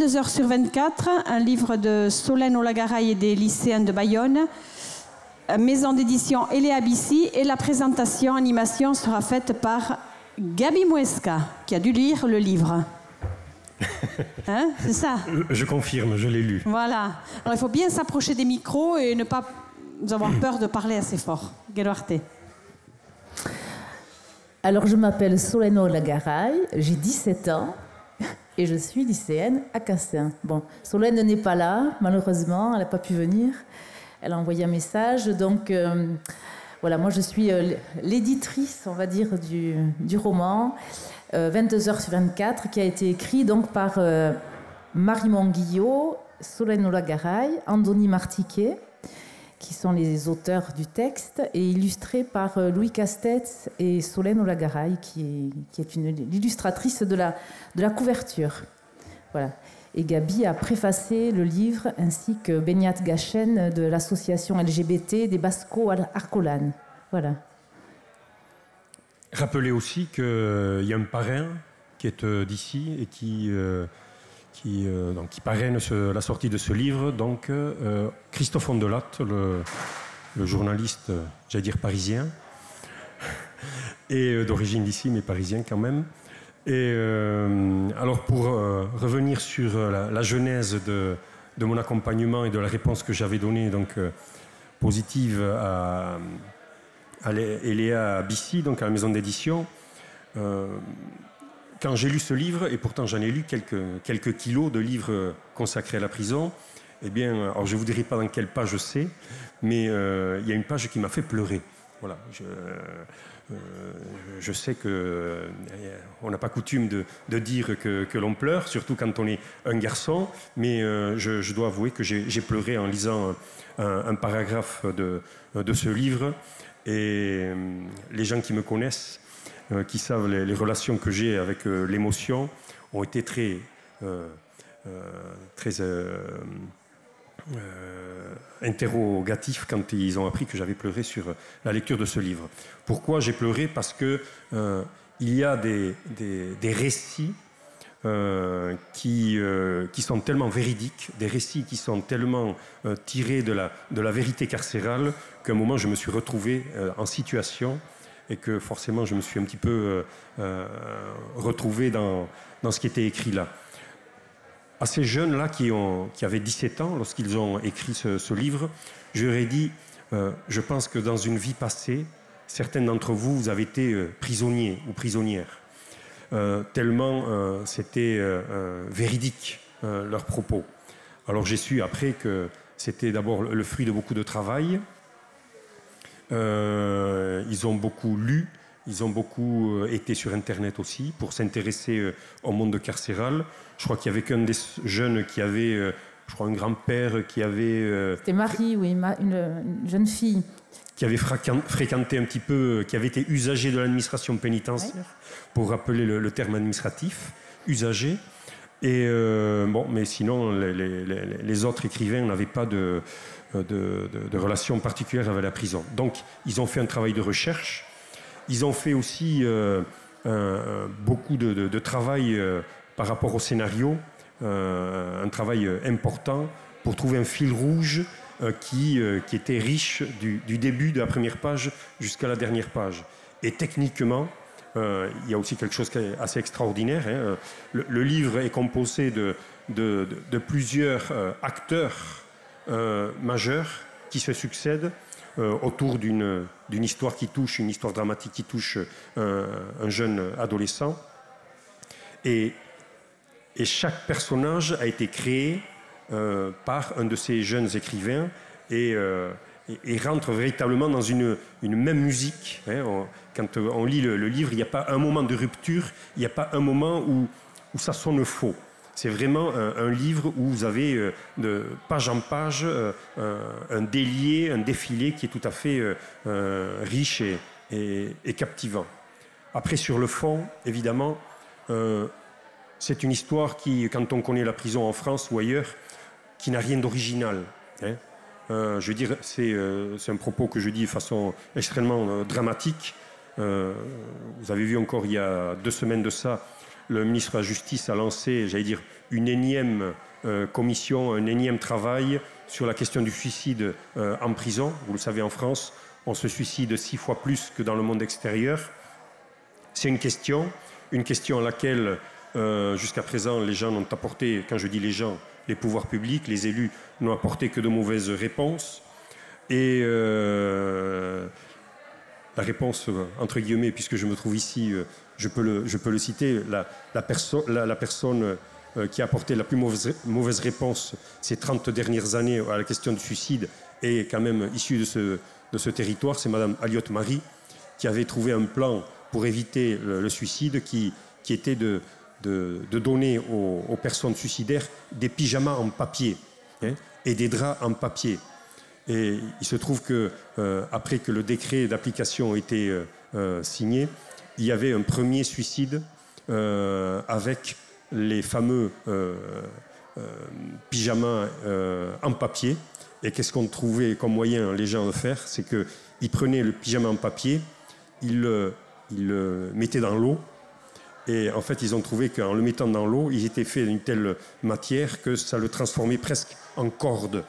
22 heures sur 24, un livre de Solène Olagaray et des lycéens de Bayonne, maison d'édition Eléa Bissi, et la présentation animation sera faite par Gabi Muesca, qui a dû lire le livre. Hein, c'est ça? Je confirme, je l'ai lu. Voilà. Alors il faut bien s'approcher des micros et ne pas avoir peur de parler assez fort. Geluarte. Alors je m'appelle Solène Olagaray, j'ai 17 ans et je suis lycéenne à Cassin. Bon, Solène n'est pas là, malheureusement, elle n'a pas pu venir. Elle a envoyé un message, donc voilà, moi je suis l'éditrice, on va dire, du roman 22 heures sur 24, qui a été écrit donc par Marie Monguillot, Solène Olagaray, Andoni Martiquet, qui sont les auteurs du texte, et illustré par Louis Castetz et Solène Olagaray, qui est l'illustratrice de la couverture. Voilà. Et Gabi a préfacé le livre, ainsi que Beñat Gachen de l'association LGBT des Basco Arcolan. Voilà. Rappelez aussi qu'il y a un parrain qui est d'ici et qui parraine la sortie de ce livre, donc Christophe Ondelat, le journaliste, j'allais dire parisien, et d'origine d'ici, mais parisien quand même. Et alors pour revenir sur la genèse de mon accompagnement et de la réponse que j'avais donnée, donc positive à Eléa Bissi, donc à la maison d'édition, quand j'ai lu ce livre, et pourtant j'en ai lu quelques kilos de livres consacrés à la prison, eh bien, alors je ne vous dirai pas dans quelle page c'est, mais il y a une page qui m'a fait pleurer. Voilà, je sais qu'on n'a pas coutume de dire que l'on pleure, surtout quand on est un garçon, mais je dois avouer que j'ai pleuré en lisant un paragraphe de ce livre, et les gens qui me connaissent, qui savent les relations que j'ai avec l'émotion, ont été très interrogatifs quand ils ont appris que j'avais pleuré sur la lecture de ce livre. Pourquoi j'ai pleuré? Parce que il y a des récits qui sont tellement véridiques, des récits qui sont tellement tirés de la vérité carcérale, qu'à un moment je me suis retrouvé en situation, et que forcément je me suis un petit peu retrouvé dans ce qui était écrit là. À ces jeunes-là qui avaient 17 ans, lorsqu'ils ont écrit ce livre, je leur ai dit, je pense que dans une vie passée, certains d'entre vous, vous avez été prisonniers ou prisonnières, tellement c'était véridique, leurs propos. Alors j'ai su après que c'était d'abord le fruit de beaucoup de travail. Ils ont beaucoup lu, ils ont beaucoup été sur Internet aussi pour s'intéresser au monde carcéral. Je crois qu'il n'y avait qu'un des jeunes qui avait, je crois, un grand-père qui avait... C'était Marie, oui, une jeune fille. Qui avait fréquenté un petit peu, qui avait été usagé de l'administration pénitentiaire, oui, pour rappeler le terme administratif, usagé. Et bon, mais sinon, les autres écrivains n'avaient pas de relation particulière avec la prison. Donc, ils ont fait un travail de recherche. Ils ont fait aussi beaucoup de travail par rapport au scénario, un travail important pour trouver un fil rouge qui était riche du début de la première page jusqu'à la dernière page. Et techniquement, il y a aussi quelque chose qui est assez extraordinaire. Hein. Le livre est composé de plusieurs acteurs majeurs qui se succèdent autour d'une histoire qui touche, une histoire dramatique qui touche un jeune adolescent. Et chaque personnage a été créé par un de ces jeunes écrivains et rentre véritablement dans une même musique. Hein. Quand on lit le livre, il n'y a pas un moment de rupture, il n'y a pas un moment où ça sonne faux. C'est vraiment un livre où vous avez de page en page un délié, un défilé qui est tout à fait riche et captivant. Après, sur le fond, évidemment, c'est une histoire qui, quand on connaît la prison en France ou ailleurs, qui n'a rien d'original. Hein. Je veux dire, c'est un propos que je dis de façon extrêmement dramatique. Vous avez vu encore il y a 2 semaines de ça le ministre de la Justice a lancé, j'allais dire, une énième commission, un énième travail sur la question du suicide en prison. Vous le savez, en France, on se suicide 6 fois plus que dans le monde extérieur. C'est une question à laquelle, jusqu'à présent, les gens n'ont apporté, quand je dis les gens, les pouvoirs publics, les élus, n'ont apporté que de mauvaises réponses. Et la réponse, entre guillemets, puisque je me trouve ici, je peux le citer, la personne qui a apporté la plus mauvaise réponse ces 30 dernières années à la question du suicide est quand même issue de ce territoire, c'est Madame Aliotte Marie, qui avait trouvé un plan pour éviter le suicide qui était de donner aux personnes suicidaires des pyjamas en papier, hein, et des draps en papier. Et il se trouve que après que le décret d'application ait été signé, il y avait un premier suicide avec les fameux pyjamas en papier. Et qu'est-ce qu'on trouvait comme moyen, les gens, de faire? C'est qu'ils prenaient le pyjama en papier, ils le mettaient dans l'eau. Et en fait, ils ont trouvé qu'en le mettant dans l'eau, il était fait d'une telle matière que ça le transformait presque en corde.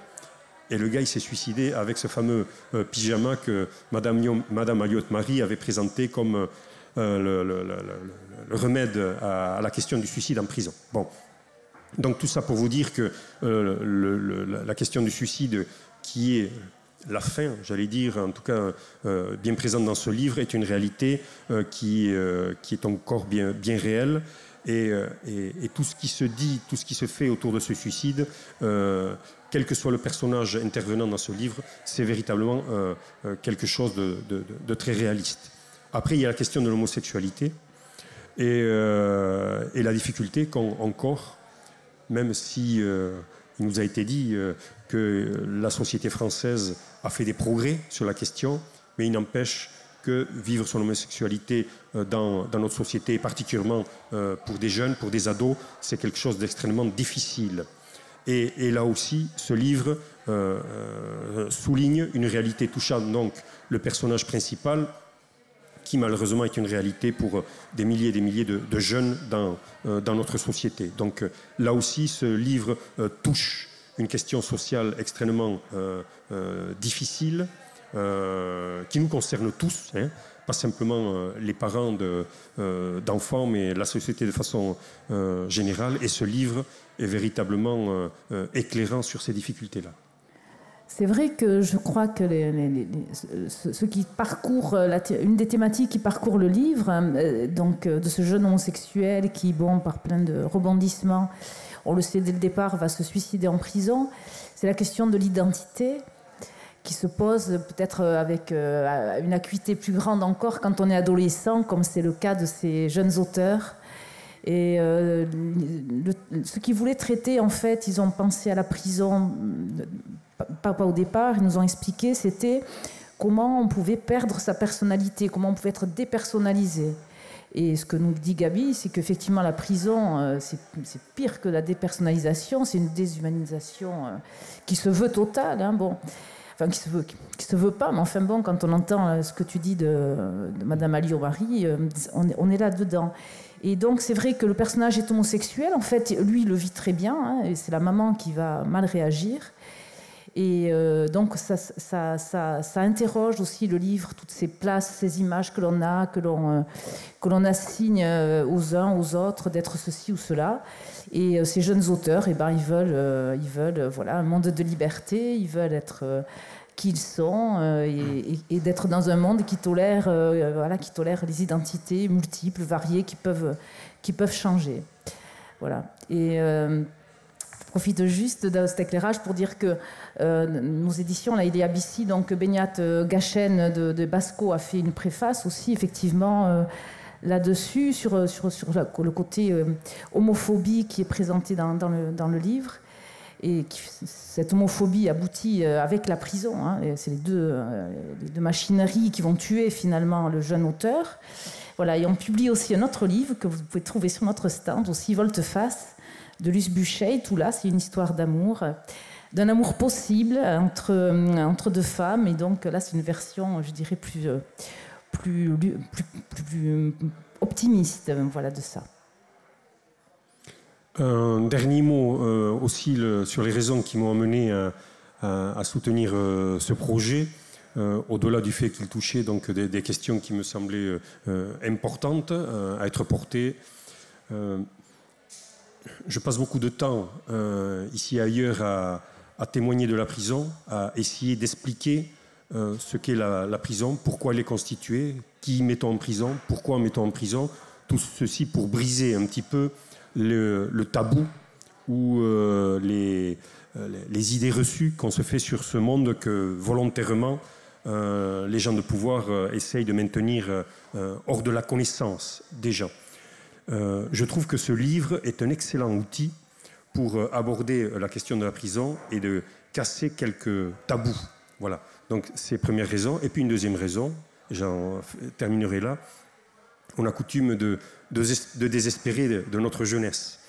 Et le gars, il s'est suicidé avec ce fameux pyjama que Madame Aliotte Marie avait présenté comme le remède à la question du suicide en prison. Bon. Donc tout ça pour vous dire que la question du suicide, qui est la fin, j'allais dire, en tout cas bien présente dans ce livre, est une réalité qui est encore bien réelle. Et tout ce qui se dit, tout ce qui se fait autour de ce suicide, quel que soit le personnage intervenant dans ce livre, c'est véritablement quelque chose de très réaliste. Après, il y a la question de l'homosexualité et la difficulté qu'ont encore, même si il nous a été dit que la société française a fait des progrès sur la question, mais il n'empêche que vivre son homosexualité dans notre société, et particulièrement pour des jeunes, pour des ados, c'est quelque chose d'extrêmement difficile. Et là aussi, ce livre souligne une réalité touchant donc le personnage principal, qui malheureusement est une réalité pour des milliers et des milliers de jeunes dans notre société. Donc là aussi, ce livre touche une question sociale extrêmement difficile, qui nous concerne tous, hein, pas simplement les parents d'enfants, mais la société de façon générale. Et ce livre est véritablement éclairant sur ces difficultés-là. C'est vrai que je crois que ceux qui parcourent, une des thématiques qui parcourt le livre, donc de ce jeune homosexuel qui, bon, par plein de rebondissements, on le sait dès le départ, va se suicider en prison, c'est la question de l'identité qui se pose peut-être avec une acuité plus grande encore quand on est adolescent, comme c'est le cas de ces jeunes auteurs. Et ce qu'ils voulaient traiter, en fait, ils ont pensé à la prison, pas au départ, ils nous ont expliqué, c'était comment on pouvait perdre sa personnalité, comment on pouvait être dépersonnalisé. Et ce que nous dit Gabi, c'est qu'effectivement la prison, c'est pire que la dépersonnalisation, c'est une déshumanisation qui se veut totale, hein, bon. Enfin, qui se veut pas, mais enfin bon, quand on entend ce que tu dis de Madame Aliotte Marie, on est là-dedans. Et donc, c'est vrai que le personnage est homosexuel. En fait, lui, il le vit très bien, hein, et c'est la maman qui va mal réagir. Et donc, ça interroge aussi le livre, toutes ces places, ces images que l'on a, que l'on assigne aux uns, aux autres, d'être ceci ou cela. Et ces jeunes auteurs, eh ben, ils veulent voilà, un monde de liberté, ils veulent être qui ils sont et d'être dans un monde qui tolère les identités multiples, variées, qui peuvent changer. Voilà. Et je profite juste de cet éclairage pour dire que nos éditions, là, il est ABC, donc Beñat Gachen de Basco a fait une préface aussi, effectivement, là-dessus, sur le côté homophobie qui est présenté dans le livre. Et cette homophobie aboutit avec la prison. Hein, c'est les deux machineries qui vont tuer finalement le jeune auteur. Voilà, et on publie aussi un autre livre que vous pouvez trouver sur notre stand, aussi Volte-face, de Luce Buchet. Tout là, c'est une histoire d'amour, d'un amour possible entre deux femmes. Et donc là, c'est une version, je dirais, plus optimiste, voilà, de ça. Un dernier mot aussi sur les raisons qui m'ont amené à soutenir ce projet, au-delà du fait qu'il touchait donc des questions qui me semblaient importantes à être portées. Je passe beaucoup de temps ici et ailleurs à témoigner de la prison, à essayer d'expliquer ce qu'est la prison, pourquoi elle est constituée, qui mettons en prison, pourquoi mettons en prison, tout ceci pour briser un petit peu le tabou ou les idées reçues qu'on se fait sur ce monde que volontairement les gens de pouvoir essayent de maintenir hors de la connaissance des gens. Je trouve que ce livre est un excellent outil pour aborder la question de la prison et de casser quelques tabous. Voilà. Donc, c'est la première raison. Et puis une deuxième raison, j'en terminerai là, on a coutume de désespérer de notre jeunesse.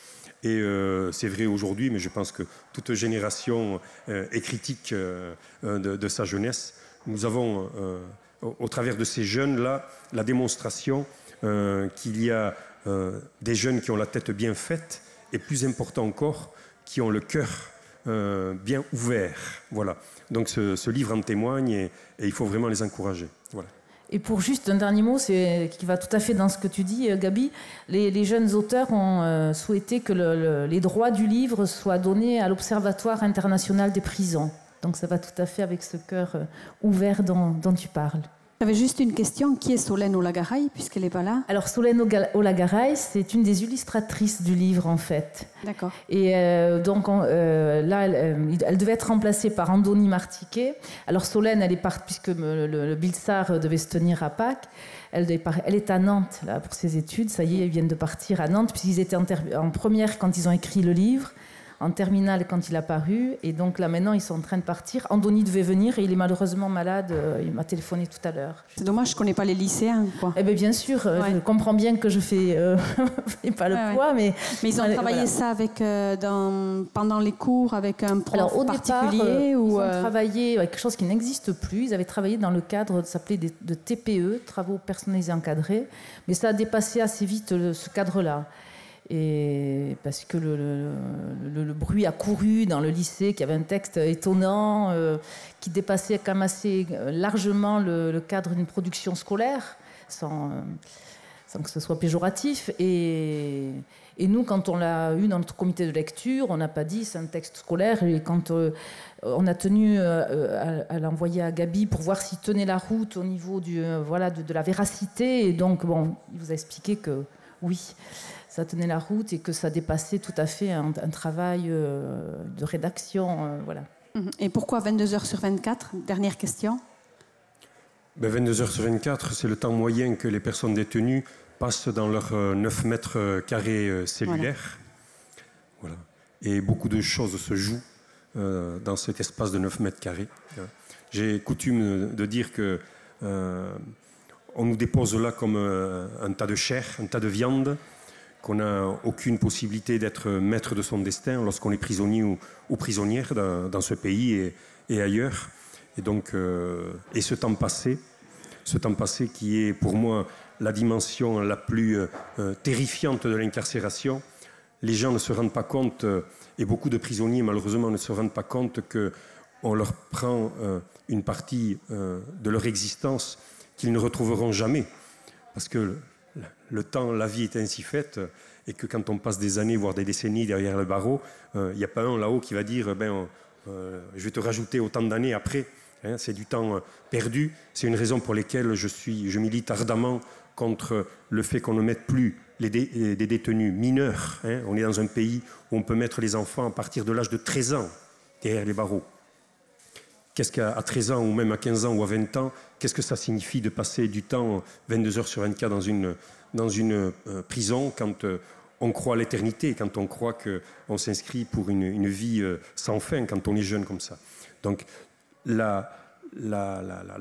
Et c'est vrai aujourd'hui, mais je pense que toute génération est critique de sa jeunesse. Nous avons, au travers de ces jeunes-là, la démonstration qu'il y a des jeunes qui ont la tête bien faite et, plus important encore, qui ont le cœur bien ouvert. Voilà. Donc ce livre en témoigne et il faut vraiment les encourager. Voilà. Et pour juste un dernier mot, qui va tout à fait dans ce que tu dis, Gabi, les jeunes auteurs ont souhaité que les droits du livre soient donnés à l'Observatoire international des prisons. Donc ça va tout à fait avec ce cœur ouvert dont tu parles. J'avais juste une question. Qui est Solène Olagaray, puisqu'elle n'est pas là? Alors, Solène Olagaray, c'est une des illustratrices du livre, en fait. D'accord. Et donc, là, elle devait être remplacée par Andoni Martiquet. Alors, Solène, elle est partie, puisque le Bilsar devait se tenir à Pâques. Elle est à Nantes, là, pour ses études. Ça y est, ils viennent de partir à Nantes, puisqu'ils étaient en première quand ils ont écrit le livre, en terminale quand il a paru, et donc là maintenant ils sont en train de partir. Andoni devait venir et il est malheureusement malade, il m'a téléphoné tout à l'heure. C'est dommage, je ne connais pas les lycéens, quoi. Eh bien sûr, ouais. Je comprends bien que je fais pas le poids, mais ils ont travaillé ça pendant les cours avec un prof particulier ils ont travaillé avec quelque chose qui n'existe plus. Ils avaient travaillé dans le cadre ça s'appelait de TPE, travaux personnalisés encadrés, mais ça a dépassé assez vite ce cadre-là. Et parce que le bruit a couru dans le lycée, qu'il y avait un texte étonnant qui dépassait quand même assez largement le cadre d'une production scolaire, sans que ce soit péjoratif. Et nous, quand on l'a eu dans notre comité de lecture, on n'a pas dit c'est un texte scolaire. Et quand on a tenu à l'envoyer à Gabi pour voir s'il tenait la route au niveau de la véracité, et donc bon, il vous a expliqué que oui, ça tenait la route et que ça dépassait tout à fait un travail de rédaction. Voilà. Et pourquoi 22 heures sur 24? Dernière question. 22 heures sur 24, c'est le temps moyen que les personnes détenues passent dans leurs 9 mètres carrés cellulaires. Voilà. Et beaucoup de choses se jouent dans cet espace de 9 mètres carrés. J'ai coutume de dire que on nous dépose là comme un tas de chair, un tas de viande, qu'on n'a aucune possibilité d'être maître de son destin lorsqu'on est prisonnier ou prisonnière dans ce pays et ailleurs. Et donc, et ce temps passé qui est pour moi la dimension la plus terrifiante de l'incarcération, les gens ne se rendent pas compte, et beaucoup de prisonniers malheureusement ne se rendent pas compte qu'on leur prend une partie de leur existence qu'ils ne retrouveront jamais. Parce que le temps, la vie est ainsi faite, et que quand on passe des années, voire des décennies derrière le barreau, il n'y a pas un là-haut qui va dire je vais te rajouter autant d'années après. Hein, c'est du temps perdu. C'est une raison pour laquelle je milite ardemment contre le fait qu'on ne mette plus des détenus mineurs. Hein. On est dans un pays où on peut mettre les enfants à partir de l'âge de 13 ans derrière les barreaux. Qu'est-ce qu'à 13 ans ou même à 15 ans ou à 20 ans, qu'est-ce que ça signifie de passer du temps 22 heures sur 24 dans une prison quand on croit à l'éternité, quand on croit qu'on s'inscrit pour une vie sans fin quand on est jeune comme ça. Donc la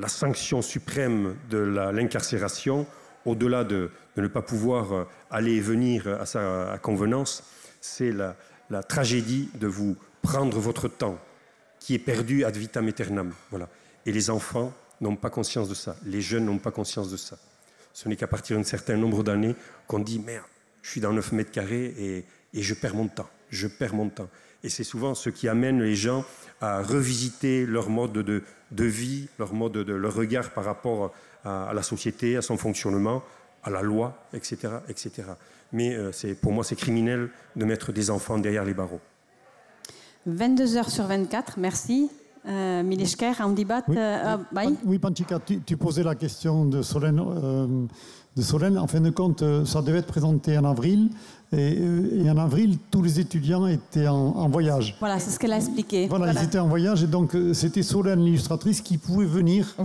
sanction suprême de l'incarcération, au-delà de ne pas pouvoir aller et venir à sa convenance, c'est la tragédie de vous prendre votre temps, qui est perdu ad vitam aeternam. Voilà. Et les enfants n'ont pas conscience de ça. Les jeunes n'ont pas conscience de ça. Ce n'est qu'à partir d'un certain nombre d'années qu'on dit « Merde, je suis dans 9 mètres carrés et et je perds mon temps. Et c'est souvent ce qui amène les gens à revisiter leur mode de vie, leur regard par rapport à la société, à son fonctionnement, à la loi, etc. etc. Mais pour moi, c'est criminel de mettre des enfants derrière les barreaux. 22h/24, merci. Milešker, on débat. Oui, Panchika, tu posais la question de Solène. En fin de compte, ça devait être présenté en avril. Et en avril, tous les étudiants étaient en voyage. Voilà, c'est ce qu'elle a expliqué. Voilà, ils étaient en voyage et donc c'était Solène, l'illustratrice, qui pouvait venir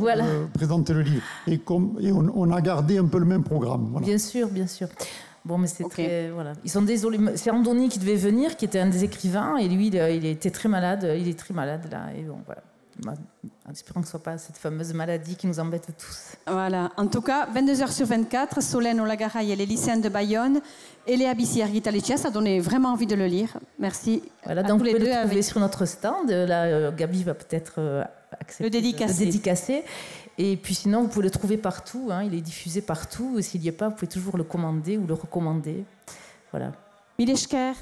présenter le livre. Et on a gardé un peu le même programme. Voilà. Bien sûr, bien sûr. Bon, mais c'est très... Voilà. Ils sont désolés. C'est Andoni qui devait venir, qui était un des écrivains, et lui, il était très malade. Il est très malade, là. Et bon, voilà. En espérant que ce ne soit pas cette fameuse maladie qui nous embête tous. Voilà. En tout cas, 22h/24, Solène Olagaray et les lycéennes de Bayonne et Léa Bissi Arguita Lecce, ça donnait vraiment envie de le lire. Merci. Voilà, donc vous pouvez le trouver sur notre stand. Là, Gabi va peut-être accepter le dédicacer. Et puis sinon, vous pouvez le trouver partout. Hein, il est diffusé partout. Et s'il n'y est pas, vous pouvez toujours le commander ou le recommander. Voilà. Milešker.